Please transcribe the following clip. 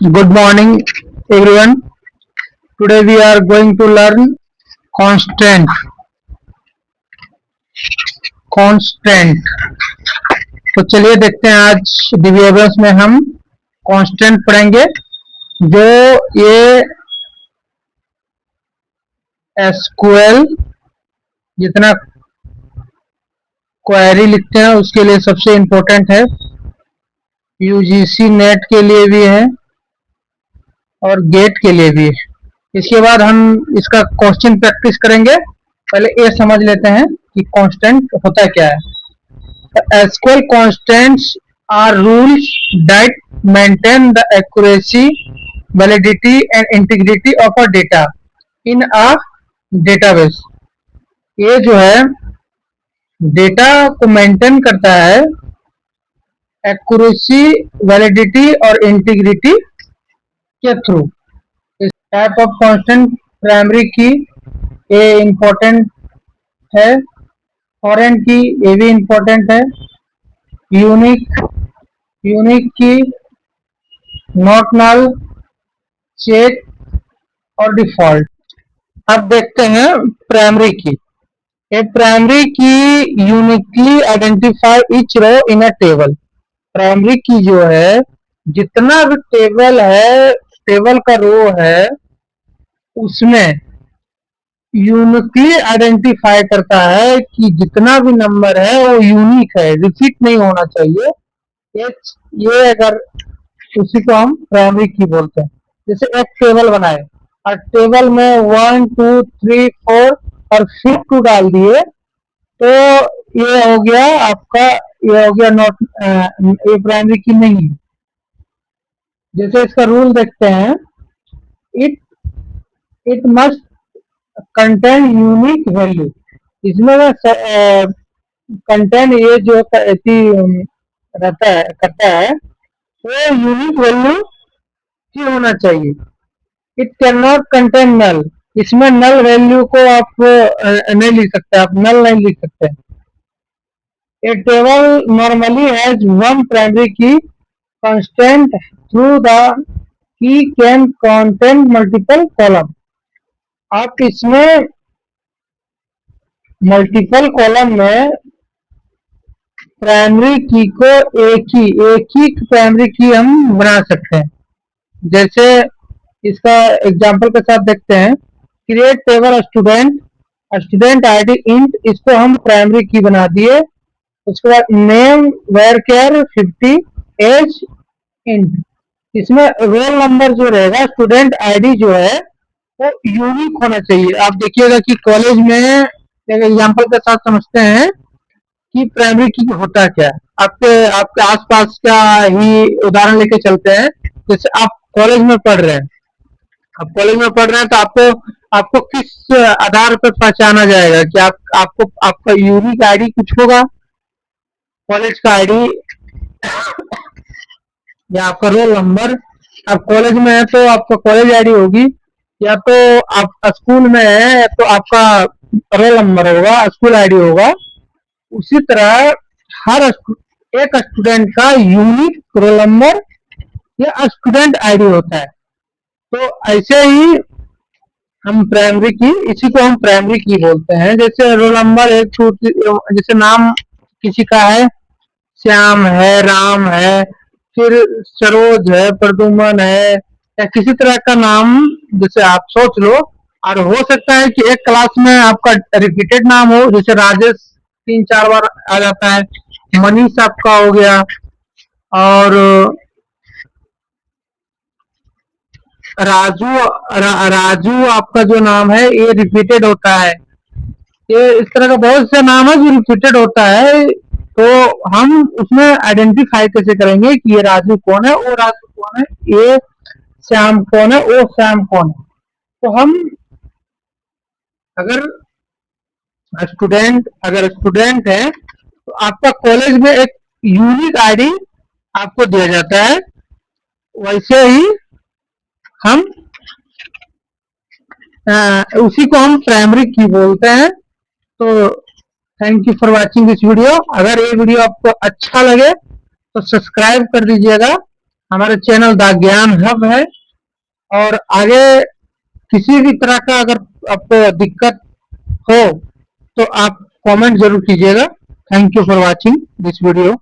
Good morning, everyone. Today we are going to learn constant. Constant. तो चलिए देखते हैं आज डिविएबल्स में हम कांस्टेंट पढ़ेंगे जो ये एसक्यूएल जितना क्वेरी लिखते हैं उसके लिए सबसे इम्पोर्टेंट है, यूजीसी नेट के लिए भी है और गेट के लिए भी है। इसके बाद हम इसका क्वेश्चन प्रैक्टिस करेंगे। पहले ये समझ लेते हैं कि कांस्टेंट होता क्या है। SQL constants are rules that maintain the accuracy, validity and integrity of a data in a database। ये जो है डेटा को मेंटेन करता है एक्यूरेसी, वैलिडिटी और इंटीग्रिटी के थ्रू। इस टाइप ऑफ कांस्टेंट प्राइमरी की ये इम्पोर्टेंट है, फॉरेन की ये भी इम्पोर्टेंट है, unique key, not null, check और डिफॉल्ट। अब देखते हैं primary key. A primary key uniquely identify each row in a table. Primary key जो है जितना भी टेबल है, टेबल का रो है उसमें यूनिकली आइडेंटिफाई करता है कि जितना भी नंबर है वो यूनिक है, रिपीट नहीं होना चाहिए। ये अगर उसी को हम प्राइमरी की बोलते हैं। जैसे एक टेबल बनाए और टेबल में 1 2 3 4 और फिर 2 डाल दिए तो ये हो गया आपका, ये हो गया नॉट, ये प्राइमरी की नहीं है। जैसे इसका रूल देखते हैं, it must contain unique value. इसमें कंटेन ये जो रहता है करता है वो यूनिक वैल्यू ही होना चाहिए। इट कैन नॉट कंटेन नल। इसमें नल वैल्यू को आप नहीं लिख सकते, आप नल नहीं लिख सकते। A table normally has one primary key constraint through the key can contain multiple column. आप इसमें मल्टीपल कॉलम में प्राइमरी की को एक ही प्राइमरी की हम बना सकते हैं। जैसे इसका एग्जांपल के साथ देखते हैं, create table student ID int, इसको हम प्राइमरी की बना दिए। उसके बाद name varchar 50 age int, इसमें रोल नंबर जो रहेगा, स्टूडेंट आईडी जो है वो यूनिक होना चाहिए। आप देखिएगा कि कॉलेज में एक एग्जांपल के साथ समझते हैं कि प्राइमरी की होता क्या है। आपके आसपास का ही उदाहरण लेके चलते हैं। जैसे आप कॉलेज में पढ़ रहे हैं, आप कॉलेज में पढ़ रहे हैं तो आपको किस आधार पर पहचाना जाएगा कि आपको आपका यूनिक आईडी कुछ होगा, कॉलेज का आईडी या आपका रोल नंबर। आप कॉलेज में है तो आपका कॉलेज आईडी होगी, या तो आप स्कूल में है तो आपका रोल नंबर होगा, स्कूल आईडी होगा। उसी तरह हर एक स्टूडेंट का यूनिक रोल नंबर या स्टूडेंट आईडी होता है। तो ऐसे ही हम प्राइमरी की, इसी को हम प्राइमरी की बोलते हैं। जैसे रोल नंबर एक, जैसे नाम किसी का है, श्याम है, राम है, फिर सरोज है, प्रदुमन है, या किसी तरह का नाम जैसे आप सोच लो। और हो सकता है कि एक क्लास में आपका रिपीटेड नाम हो, जैसे राजेश 3-4 बार आ जाता है, मनीष आपका हो गया, और राजू आपका जो नाम है ये रिपीटेड होता है। ये इस तरह का बहुत से नाम है जो रिपीटेड होता है। तो हम उसमें आइडेंटिफाई कैसे करेंगे कि ये राजू कौन है, वो राजू कौन है, ये श्याम कौन है, वो श्याम कौन है। तो हम अगर स्टूडेंट है तो आपका कॉलेज में एक यूनिक आईडी आपको दिया जाता है। वैसे ही हम उसी को हम प्राइमरी की बोलते हैं। तो thank you for watching this video. अगर ये वीडियो आपको अच्छा लगे तो सब्सक्राइब कर दीजिएगा हमारे चैनल द ज्ञान हब है। और आगे किसी भी तरह का अगर आपको दिक्कत हो तो आप कमेंट जरूर कीजिएगा। Thank you for watching this video.